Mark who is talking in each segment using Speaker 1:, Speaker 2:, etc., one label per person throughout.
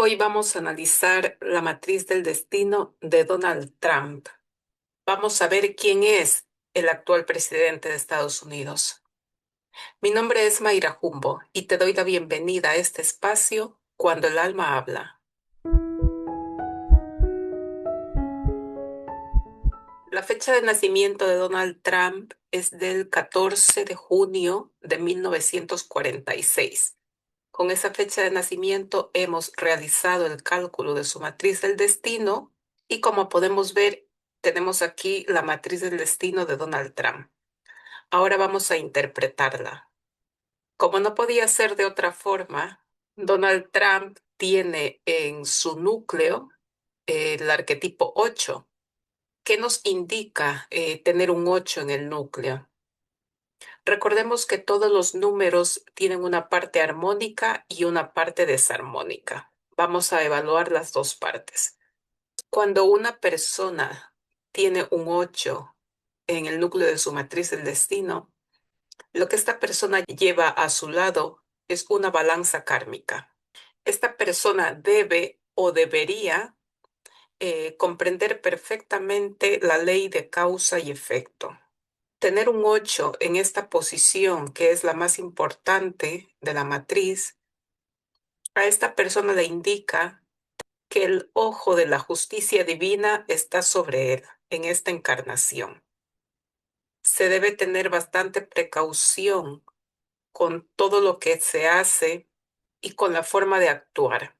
Speaker 1: Hoy vamos a analizar la matriz del destino de Donald Trump. Vamos a ver quién es el actual presidente de Estados Unidos. Mi nombre es Mayra Jumbo y te doy la bienvenida a este espacio cuando el alma habla. La fecha de nacimiento de Donald Trump es del 14 de junio de 1946. Con esa fecha de nacimiento hemos realizado el cálculo de su matriz del destino y como podemos ver, tenemos aquí la matriz del destino de Donald Trump. Ahora vamos a interpretarla. Como no podía ser de otra forma, Donald Trump tiene en su núcleo el arquetipo 8. ¿Qué nos indica tener un 8 en el núcleo? Recordemos que todos los números tienen una parte armónica y una parte desarmónica. Vamos a evaluar las dos partes. Cuando una persona tiene un 8 en el núcleo de su matriz del destino, lo que esta persona lleva a su lado es una balanza kármica. Esta persona debe o debería comprender perfectamente la ley de causa y efecto. Tener un 8 en esta posición, que es la más importante de la matriz, a esta persona le indica que el ojo de la justicia divina está sobre él en esta encarnación. Se debe tener bastante precaución con todo lo que se hace y con la forma de actuar,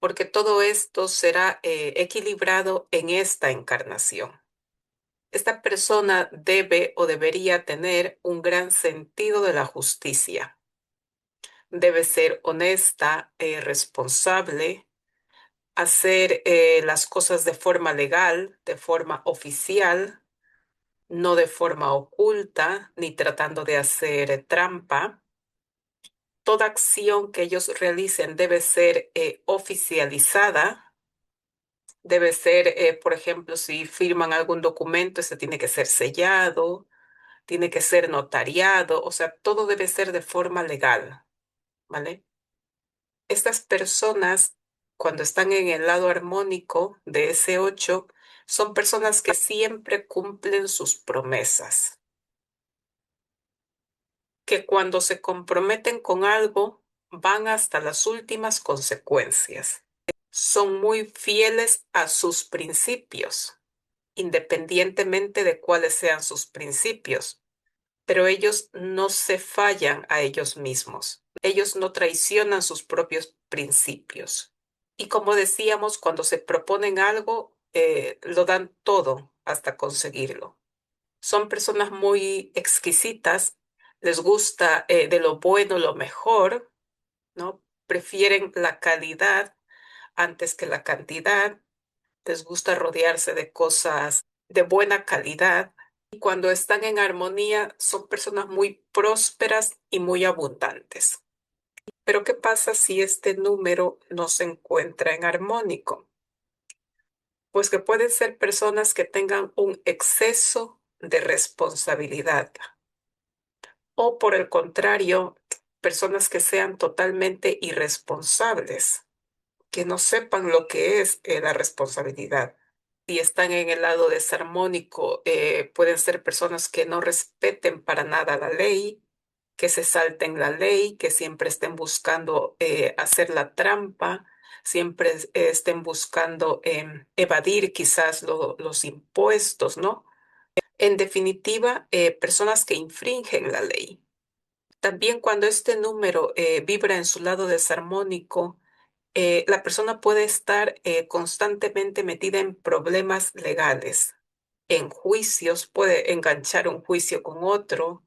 Speaker 1: porque todo esto será equilibrado en esta encarnación. Esta persona debe o debería tener un gran sentido de la justicia. Debe ser honesta, responsable, hacer las cosas de forma legal, de forma oficial, no de forma oculta, ni tratando de hacer trampa. Toda acción que ellos realicen debe ser oficializada. Debe ser, por ejemplo, si firman algún documento, ese tiene que ser sellado, tiene que ser notariado, o sea, todo debe ser de forma legal, ¿vale? Estas personas, cuando están en el lado armónico de ese 8, son personas que siempre cumplen sus promesas, que cuando se comprometen con algo, van hasta las últimas consecuencias. Son muy fieles a sus principios, independientemente de cuáles sean sus principios, pero ellos no se fallan a ellos mismos. Ellos no traicionan sus propios principios. Y como decíamos, cuando se proponen algo, lo dan todo hasta conseguirlo. Son personas muy exquisitas, les gusta de lo bueno lo mejor, ¿no? Prefieren la calidad antes que la cantidad, les gusta rodearse de cosas de buena calidad. Y cuando están en armonía, son personas muy prósperas y muy abundantes. Pero ¿qué pasa si este número no se encuentra en armónico? Pues que pueden ser personas que tengan un exceso de responsabilidad o por el contrario, personas que sean totalmente irresponsables, que no sepan lo que es la responsabilidad. Si están en el lado desarmónico, pueden ser personas que no respeten para nada la ley, que se salten la ley, que siempre estén buscando hacer la trampa, siempre estén buscando evadir quizás los impuestos, ¿no? En definitiva, personas que infringen la ley. También cuando este número vibra en su lado desarmónico, la persona puede estar constantemente metida en problemas legales, en juicios, puede enganchar un juicio con otro,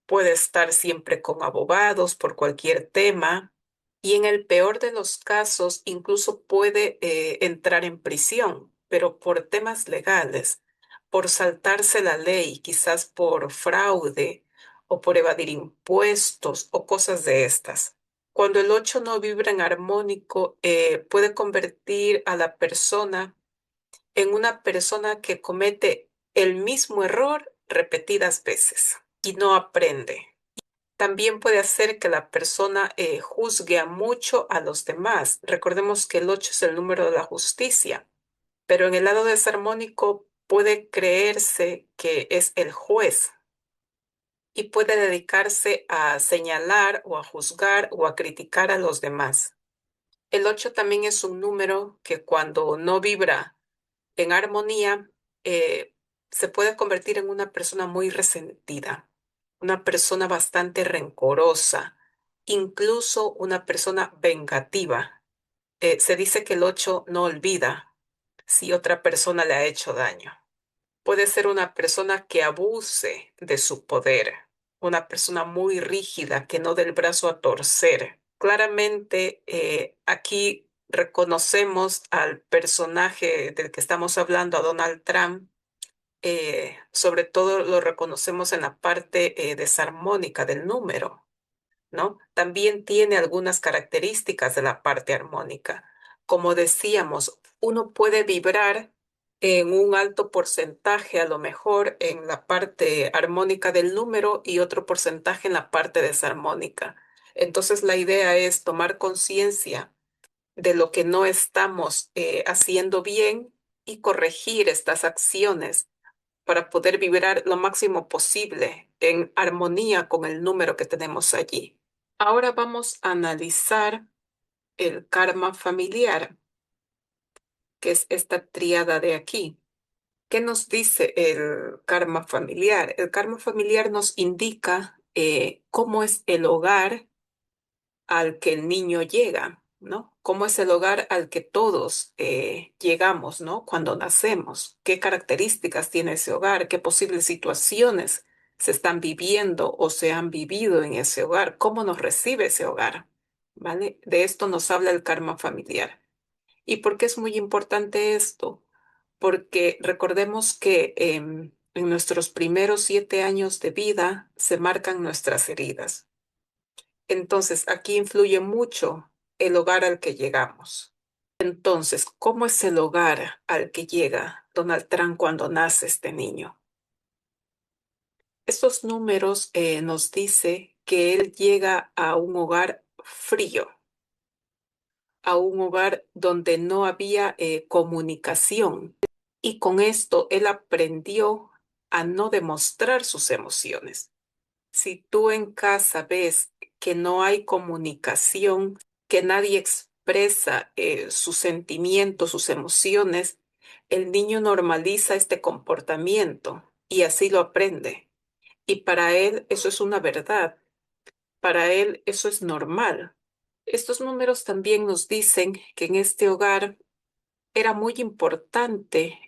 Speaker 1: puede estar siempre con abogados por cualquier tema y en el peor de los casos incluso puede entrar en prisión, pero por temas legales, por saltarse la ley, quizás por fraude o por evadir impuestos o cosas de estas. Cuando el 8 no vibra en armónico, puede convertir a la persona en una persona que comete el mismo error repetidas veces y no aprende. También puede hacer que la persona juzgue a mucho a los demás. Recordemos que el 8 es el número de la justicia, pero en el lado desarmónico puede creerse que es el juez y puede dedicarse a señalar o a juzgar o a criticar a los demás. El 8 también es un número que cuando no vibra en armonía, se puede convertir en una persona muy resentida, una persona bastante rencorosa, incluso una persona vengativa. Se dice que el 8 no olvida si otra persona le ha hecho daño. Puede ser una persona que abuse de su poder, una persona muy rígida que no dé el brazo a torcer. Claramente, aquí reconocemos al personaje del que estamos hablando, a Donald Trump. Sobre todo lo reconocemos en la parte desarmónica del número, ¿no? También tiene algunas características de la parte armónica. Como decíamos, uno puede vibrar en un alto porcentaje, a lo mejor en la parte armónica del número y otro porcentaje en la parte desarmónica. Entonces, la idea es tomar conciencia de lo que no estamos haciendo bien y corregir estas acciones para poder vibrar lo máximo posible en armonía con el número que tenemos allí. Ahora vamos a analizar el karma familiar, que es esta tríada de aquí. ¿Qué nos dice el karma familiar? El karma familiar nos indica cómo es el hogar al que el niño llega, ¿no? ¿Cómo es el hogar al que todos llegamos, ¿no? Cuando nacemos. ¿Qué características tiene ese hogar? ¿Qué posibles situaciones se están viviendo o se han vivido en ese hogar? ¿Cómo nos recibe ese hogar? ¿Vale? De esto nos habla el karma familiar. ¿Y por qué es muy importante esto? Porque recordemos que en nuestros primeros 7 años de vida se marcan nuestras heridas. Entonces, aquí influye mucho el hogar al que llegamos. Entonces, ¿cómo es el hogar al que llega Donald Trump cuando nace este niño? Estos números nos dice que él llega a un hogar frío, a un hogar donde no había comunicación. Y con esto él aprendió a no demostrar sus emociones. Si tú en casa ves que no hay comunicación, que nadie expresa sus sentimientos, sus emociones, el niño normaliza este comportamiento y así lo aprende. Y para él eso es una verdad, para él eso es normal. Estos números también nos dicen que en este hogar era muy importante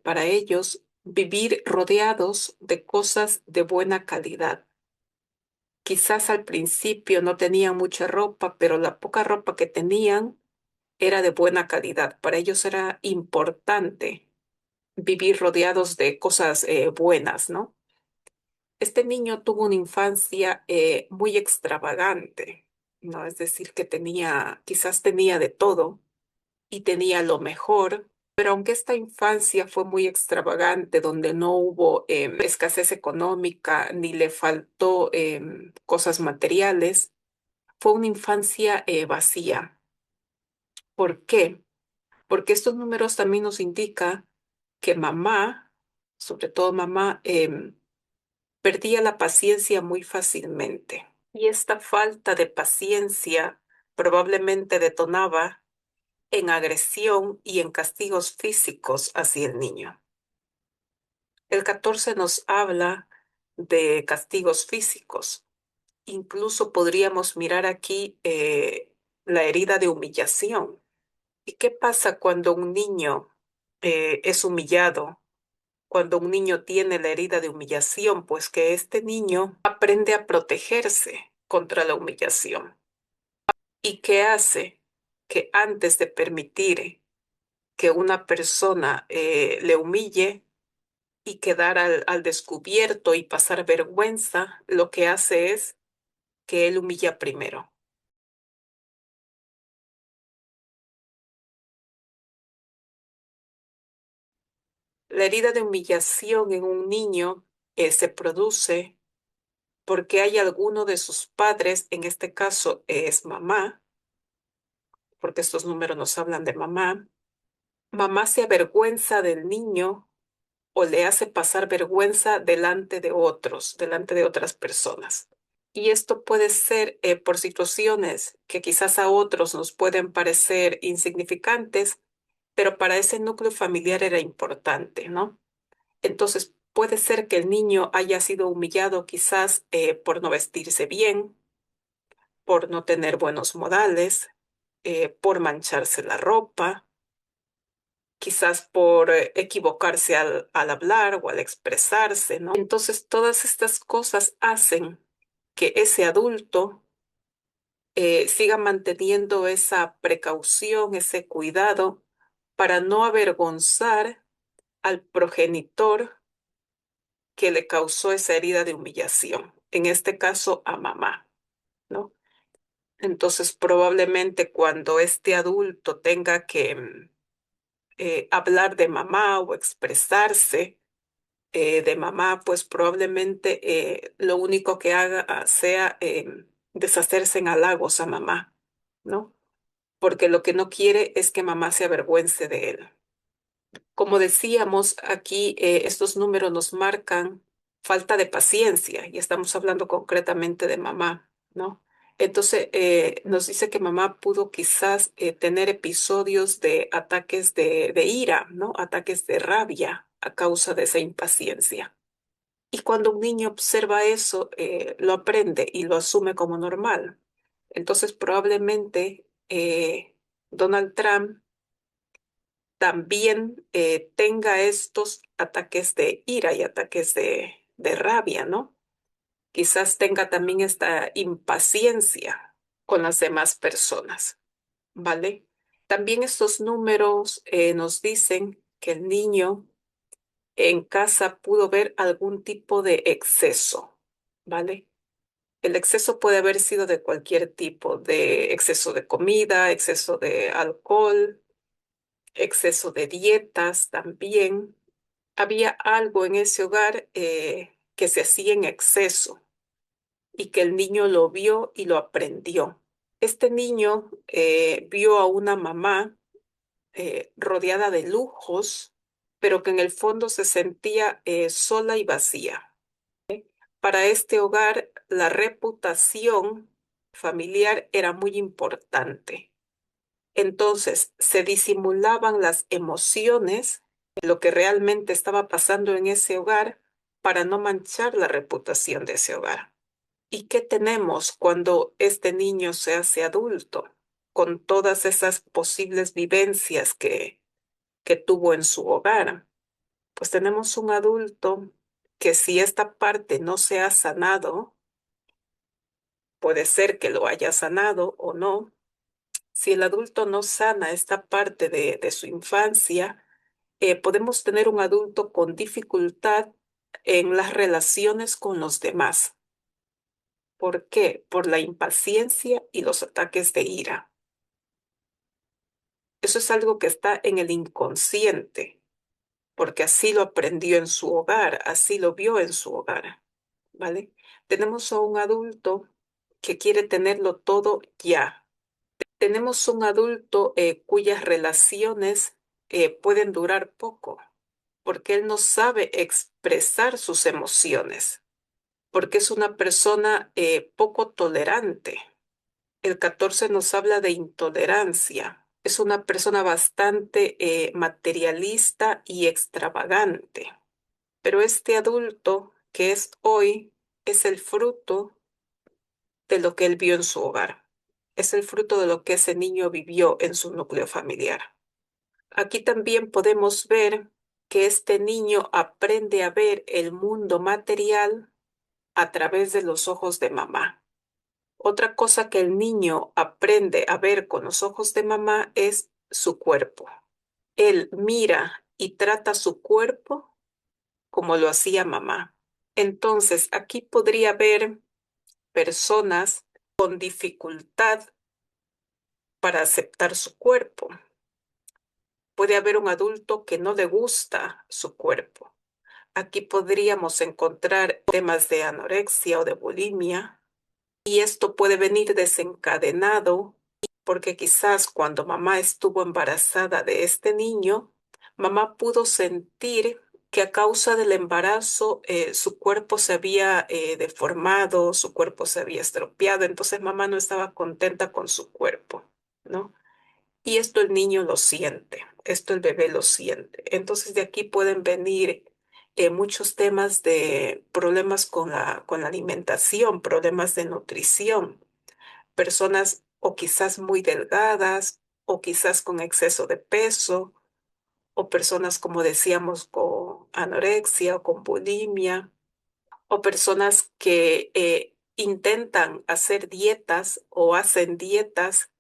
Speaker 1: para ellos vivir rodeados de cosas de buena calidad. Quizás al principio no tenían mucha ropa, pero la poca ropa que tenían era de buena calidad. Para ellos era importante vivir rodeados de cosas buenas, ¿no? Este niño tuvo una infancia muy extravagante, ¿no? Es decir, que quizás tenía de todo y tenía lo mejor, pero aunque esta infancia fue muy extravagante, donde no hubo escasez económica ni le faltó cosas materiales, fue una infancia vacía. ¿Por qué? Porque estos números también nos indican que mamá, sobre todo mamá, perdía la paciencia muy fácilmente. Y esta falta de paciencia probablemente detonaba en agresión y en castigos físicos hacia el niño. El 14 nos habla de castigos físicos. Incluso podríamos mirar aquí la herida de humillación. ¿Y qué pasa cuando un niño es humillado? Cuando un niño tiene la herida de humillación, pues que este niño aprende a protegerse contra la humillación. ¿Y qué hace? Que antes de permitir que una persona le humille y quedar al descubierto y pasar vergüenza, lo que hace es que él humilla primero. La herida de humillación en un niño se produce porque hay alguno de sus padres, en este caso es mamá, porque estos números nos hablan de mamá. Mamá se avergüenza del niño o le hace pasar vergüenza delante de otros, delante de otras personas. Y esto puede ser por situaciones que quizás a otros nos pueden parecer insignificantes, pero para ese núcleo familiar era importante, ¿no? Entonces puede ser que el niño haya sido humillado quizás por no vestirse bien, por no tener buenos modales, por mancharse la ropa, quizás por equivocarse al hablar o al expresarse, ¿no? Entonces, todas estas cosas hacen que ese adulto siga manteniendo esa precaución, ese cuidado para no avergonzar al progenitor que le causó esa herida de humillación, en este caso a mamá, ¿no? Entonces, probablemente cuando este adulto tenga que hablar de mamá o expresarse de mamá, pues probablemente lo único que haga sea deshacerse en halagos a mamá, ¿no? Porque lo que no quiere es que mamá se avergüence de él. Como decíamos, aquí estos números nos marcan falta de paciencia y estamos hablando concretamente de mamá, ¿no? Entonces, nos dice que mamá pudo quizás tener episodios de ataques de ira, ¿no? Ataques de rabia a causa de esa impaciencia. Y cuando un niño observa eso, lo aprende y lo asume como normal. Entonces, probablemente Donald Trump también tenga estos ataques de ira y ataques de rabia, ¿no? Quizás tenga también esta impaciencia con las demás personas, ¿vale? También estos números nos dicen que el niño en casa pudo ver algún tipo de exceso, ¿vale? El exceso puede haber sido de cualquier tipo, de exceso de comida, exceso de alcohol, exceso de dietas también. Había algo en ese hogar que se hacía en exceso y que el niño lo vio y lo aprendió. Este niño vio a una mamá rodeada de lujos, pero que en el fondo se sentía sola y vacía. Para este hogar, la reputación familiar era muy importante. Entonces, se disimulaban las emociones, lo que realmente estaba pasando en ese hogar, para no manchar la reputación de ese hogar. ¿Y qué tenemos cuando este niño se hace adulto, con todas esas posibles vivencias que tuvo en su hogar? Pues tenemos un adulto que si esta parte no se ha sanado, puede ser que lo haya sanado o no. Si el adulto no sana esta parte de su infancia, podemos tener un adulto con dificultad en las relaciones con los demás. ¿Por qué? Por la impaciencia y los ataques de ira. Eso es algo que está en el inconsciente, porque así lo aprendió en su hogar, así lo vio en su hogar, ¿vale? Tenemos a un adulto que quiere tenerlo todo ya. Tenemos un adulto cuyas relaciones pueden durar poco, porque él no sabe expresar sus emociones, porque es una persona poco tolerante. El 14 nos habla de intolerancia. Es una persona bastante materialista y extravagante. Pero este adulto que es hoy es el fruto de lo que él vio en su hogar. Es el fruto de lo que ese niño vivió en su núcleo familiar. Aquí también podemos ver que este niño aprende a ver el mundo material a través de los ojos de mamá. Otra cosa que el niño aprende a ver con los ojos de mamá es su cuerpo. Él mira y trata su cuerpo como lo hacía mamá. Entonces, aquí podría haber personas con dificultad para aceptar su cuerpo. Puede haber un adulto que no le gusta su cuerpo. Aquí podríamos encontrar temas de anorexia o de bulimia, y esto puede venir desencadenado porque quizás cuando mamá estuvo embarazada de este niño, mamá pudo sentir que a causa del embarazo su cuerpo se había deformado, su cuerpo se había estropeado, entonces mamá no estaba contenta con su cuerpo, ¿no? Y esto el niño lo siente, esto el bebé lo siente. Entonces de aquí pueden venir muchos temas de problemas con la alimentación, problemas de nutrición, personas o quizás muy delgadas o quizás con exceso de peso o personas, como decíamos, con anorexia o con bulimia o personas que intentan hacer dietas o hacen dietas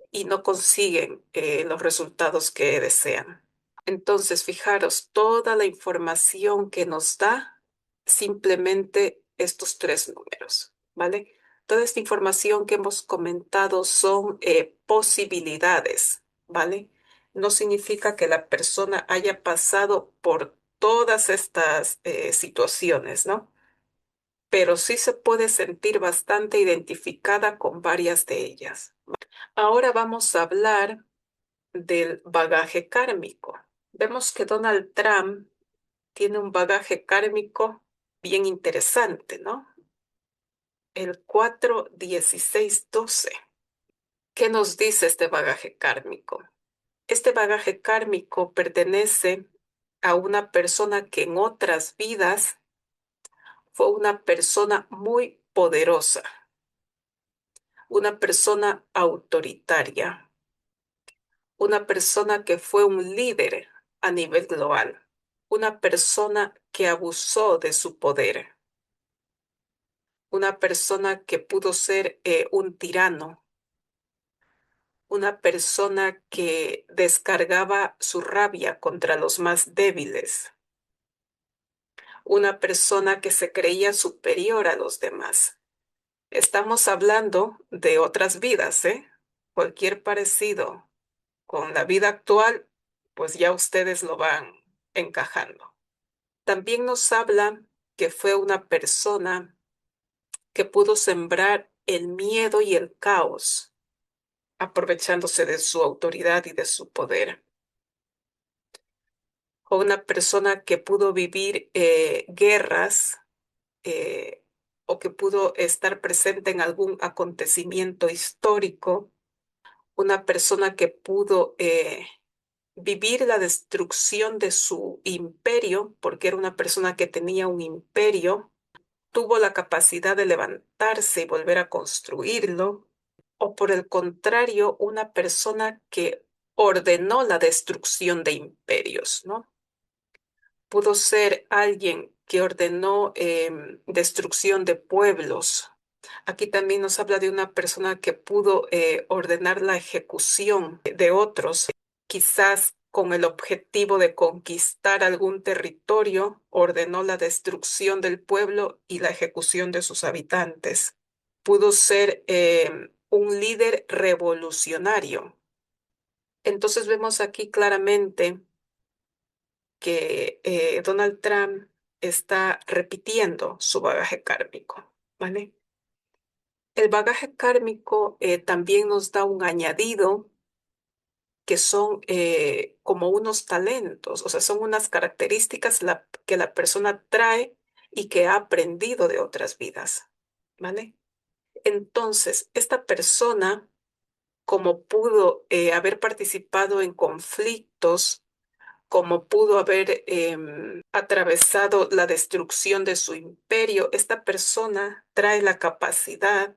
Speaker 1: y no consiguen los resultados que desean. Entonces, fijaros, toda la información que nos da simplemente estos tres números, ¿vale? Toda esta información que hemos comentado son posibilidades, ¿vale? No significa que la persona haya pasado por todas estas situaciones, ¿no? Pero sí se puede sentir bastante identificada con varias de ellas. Ahora vamos a hablar del bagaje kármico. Vemos que Donald Trump tiene un bagaje kármico bien interesante, ¿no? El 4-16-12. ¿Qué nos dice este bagaje kármico? Este bagaje kármico pertenece a una persona que en otras vidas fue una persona muy poderosa, una persona autoritaria, una persona que fue un líder a nivel global, una persona que abusó de su poder, una persona que pudo ser un tirano, una persona que descargaba su rabia contra los más débiles, una persona que se creía superior a los demás. Estamos hablando de otras vidas, ¿eh? Cualquier parecido con la vida actual, pues ya ustedes lo van encajando. También nos habla que fue una persona que pudo sembrar el miedo y el caos, aprovechándose de su autoridad y de su poder. O una persona que pudo vivir guerras eh, o que pudo estar presente en algún acontecimiento histórico. Una persona que pudo vivir la destrucción de su imperio, porque era una persona que tenía un imperio, tuvo la capacidad de levantarse y volver a construirlo, o por el contrario, una persona que ordenó la destrucción de imperios, ¿no? Pudo ser alguien que ordenó destrucción de pueblos. Aquí también nos habla de una persona que pudo ordenar la ejecución de otros, quizás con el objetivo de conquistar algún territorio, ordenó la destrucción del pueblo y la ejecución de sus habitantes. Pudo ser un líder revolucionario. Entonces vemos aquí claramente que Donald Trump está repitiendo su bagaje kármico, ¿vale? El bagaje kármico también nos da un añadido que son como unos talentos, o sea, son unas características que la persona trae y que ha aprendido de otras vidas, ¿vale? Entonces, esta persona, como pudo haber participado en conflictos, como pudo haber atravesado la destrucción de su imperio, esta persona trae la capacidad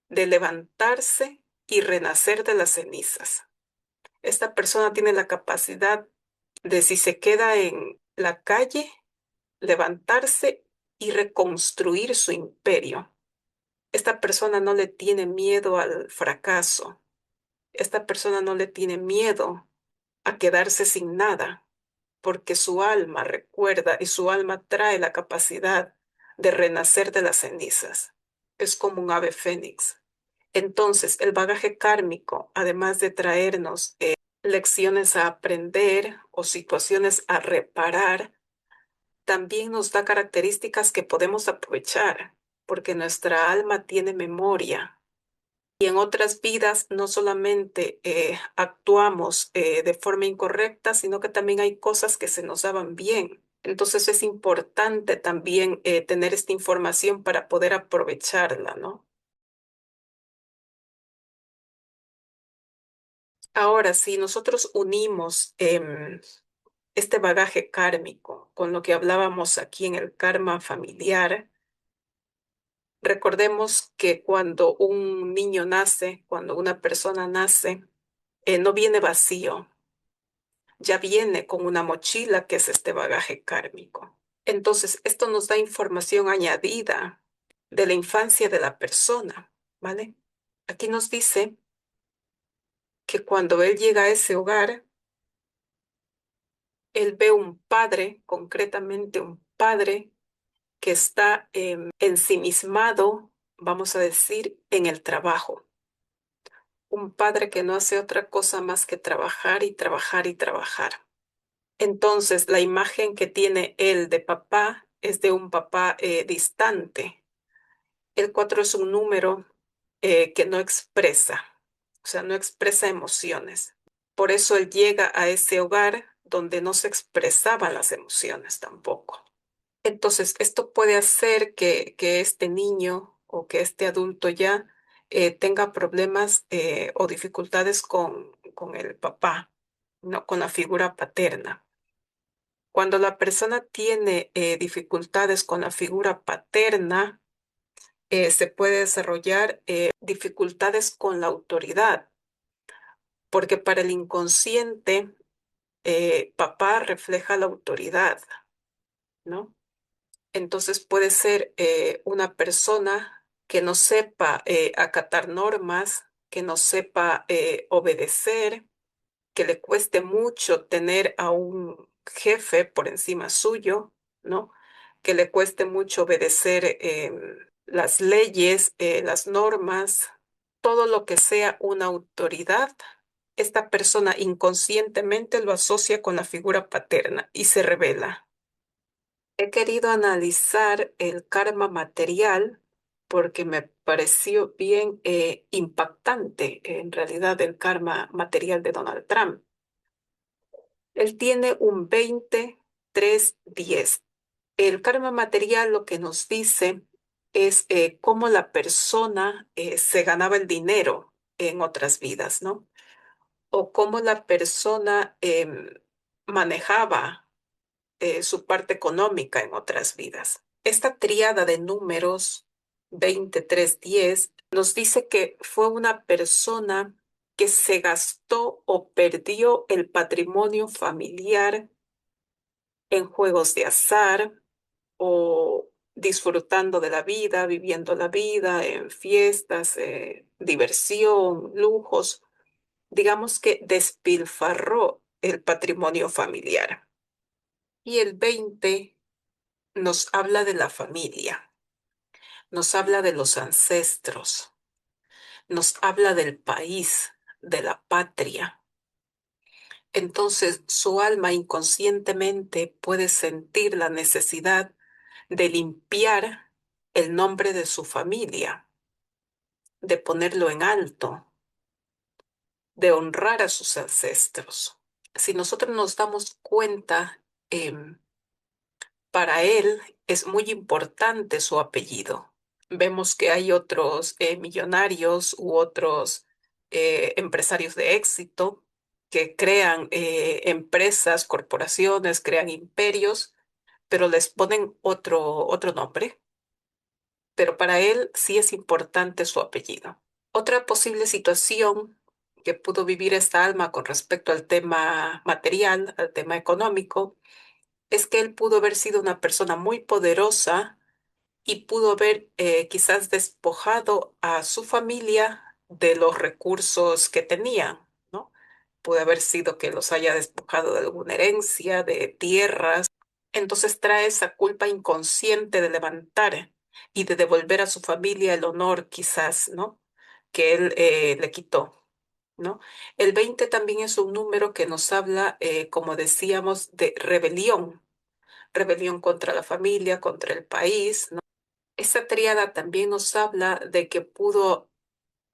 Speaker 1: de levantarse y renacer de las cenizas. Esta persona tiene la capacidad de, si se queda en la calle, levantarse y reconstruir su imperio. Esta persona no le tiene miedo al fracaso. Esta persona no le tiene miedo a quedarse sin nada, porque su alma recuerda y su alma trae la capacidad de renacer de las cenizas. Es como un ave fénix. Entonces, el bagaje kármico, además de traernos lecciones a aprender o situaciones a reparar, también nos da características que podemos aprovechar, porque nuestra alma tiene memoria. Y en otras vidas no solamente actuamos de forma incorrecta, sino que también hay cosas que se nos daban bien. Entonces es importante también tener esta información para poder aprovecharla, ¿no? Ahora, si nosotros unimos este bagaje kármico con lo que hablábamos aquí en el karma familiar, recordemos que cuando un niño nace, cuando una persona nace, no viene vacío, ya viene con una mochila que es este bagaje kármico. Entonces, esto nos da información añadida de la infancia de la persona, ¿vale? Aquí nos dice que cuando él llega a ese hogar, él ve un padre, concretamente un padre que está ensimismado, vamos a decir, en el trabajo. Un padre que no hace otra cosa más que trabajar y trabajar y trabajar. Entonces, la imagen que tiene él de papá es de un papá distante. El 4 es un número que no expresa, o sea, no expresa emociones. Por eso él llega a ese hogar donde no se expresaban las emociones tampoco. Entonces, esto puede hacer que este niño o que este adulto ya tenga problemas o dificultades con el papá, no con la figura paterna. Cuando la persona tiene dificultades con la figura paterna, se puede desarrollar dificultades con la autoridad, porque para el inconsciente, papá refleja la autoridad, ¿no? Entonces puede ser una persona que no sepa acatar normas, que no sepa obedecer, que le cueste mucho tener a un jefe por encima suyo, ¿no? Que le cueste mucho obedecer las leyes, las normas, todo lo que sea una autoridad. Esta persona inconscientemente lo asocia con la figura paterna y se revela. He querido analizar el karma material porque me pareció bien impactante en realidad el karma material de Donald Trump. Él tiene un 20-3-10. El karma material lo que nos dice es cómo la persona se ganaba el dinero en otras vidas, ¿no? O cómo la persona manejaba su parte económica en otras vidas. Esta tríada de números 20-3-10 nos dice que fue una persona que se gastó o perdió el patrimonio familiar en juegos de azar o disfrutando de la vida, viviendo la vida en fiestas, diversión, lujos. Digamos que despilfarró el patrimonio familiar. Y el 20 nos habla de la familia, nos habla de los ancestros, nos habla del país, de la patria. Entonces su alma inconscientemente puede sentir la necesidad de limpiar el nombre de su familia, de ponerlo en alto, de honrar a sus ancestros. Si nosotros nos damos cuenta, para él es muy importante su apellido. Vemos que hay otros millonarios u otros empresarios de éxito que crean empresas, corporaciones, crean imperios, pero les ponen otro nombre. Pero para él sí es importante su apellido. Otra posible situación que pudo vivir esta alma con respecto al tema material, al tema económico, es que él pudo haber sido una persona muy poderosa y pudo haber quizás despojado a su familia de los recursos que tenían, ¿no? Puede haber sido que los haya despojado de alguna herencia, de tierras. Entonces trae esa culpa inconsciente de levantar y de devolver a su familia el honor, quizás, ¿no? Que él le quitó, ¿no? El 20 también es un número que nos habla, como decíamos, de rebelión. rebelión contra la familia, contra el país, ¿no? Esa tríada también nos habla de que pudo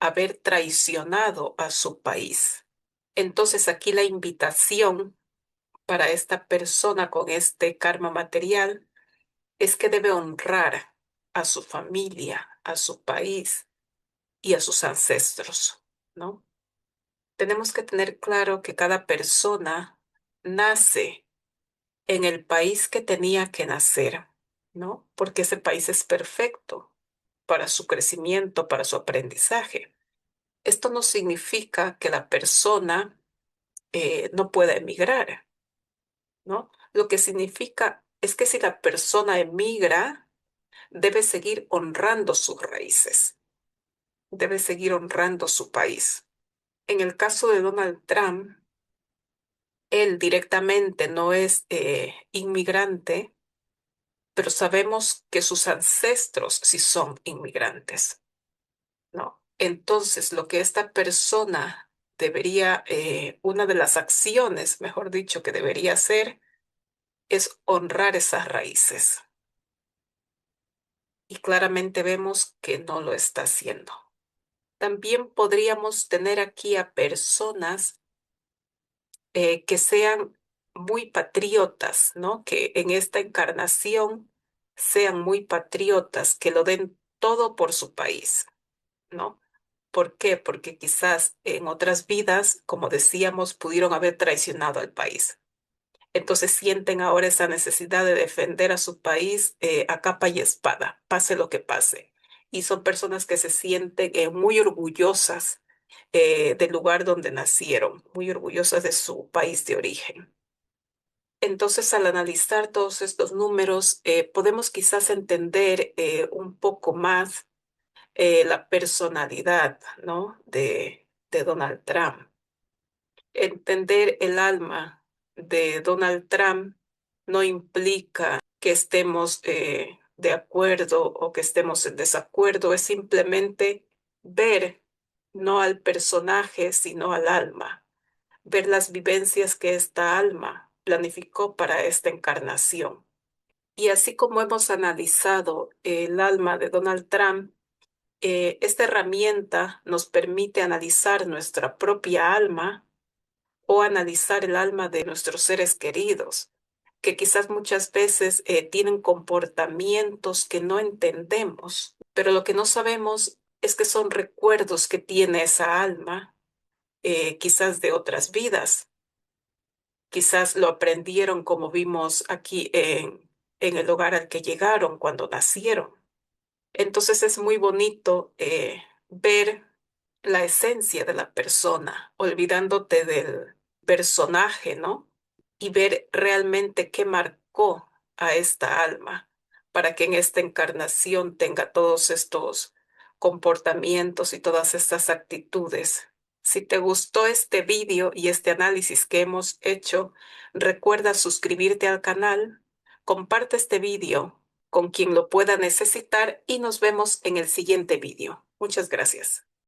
Speaker 1: haber traicionado a su país. Entonces aquí la invitación para esta persona con este karma material es que debe honrar a su familia, a su país y a sus ancestros, ¿no? Tenemos que tener claro que cada persona nace en el país que tenía que nacer, ¿no? Porque ese país es perfecto para su crecimiento, para su aprendizaje. Esto no significa que la persona no pueda emigrar, ¿no? Lo que significa es que si la persona emigra, debe seguir honrando sus raíces, debe seguir honrando su país. En el caso de Donald Trump, él directamente no es inmigrante, pero sabemos que sus ancestros sí son inmigrantes, ¿no? Entonces, lo que esta persona debería, una de las acciones, mejor dicho, que debería hacer es honrar esas raíces. Y claramente vemos que no lo está haciendo. También podríamos tener aquí a personas que sean muy patriotas, ¿no? Que en esta encarnación sean muy patriotas, que lo den todo por su país, ¿no? ¿Por qué? Porque quizás en otras vidas, como decíamos, pudieron haber traicionado al país. Entonces sienten ahora esa necesidad de defender a su país a capa y espada, pase lo que pase. Y son personas que se sienten muy orgullosas del lugar donde nacieron, muy orgullosas de su país de origen. Entonces, al analizar todos estos números, podemos quizás entender un poco más la personalidad, ¿no? de Donald Trump. Entender el alma de Donald Trump no implica que estemos de acuerdo o que estemos en desacuerdo, es simplemente ver no al personaje, sino al alma, ver las vivencias que esta alma planificó para esta encarnación. Y así como hemos analizado el alma de Donald Trump, esta herramienta nos permite analizar nuestra propia alma o analizar el alma de nuestros seres queridos, que quizás muchas veces tienen comportamientos que no entendemos, pero lo que no sabemos es que son recuerdos que tiene esa alma, quizás de otras vidas, quizás lo aprendieron como vimos aquí en el hogar al que llegaron cuando nacieron. Entonces es muy bonito ver la esencia de la persona, olvidándote del personaje, ¿no? Y ver realmente qué marcó a esta alma para que en esta encarnación tenga todos estos comportamientos y todas estas actitudes. Si te gustó este vídeo y este análisis que hemos hecho, recuerda suscribirte al canal, comparte este vídeo con quien lo pueda necesitar y nos vemos en el siguiente vídeo. Muchas gracias.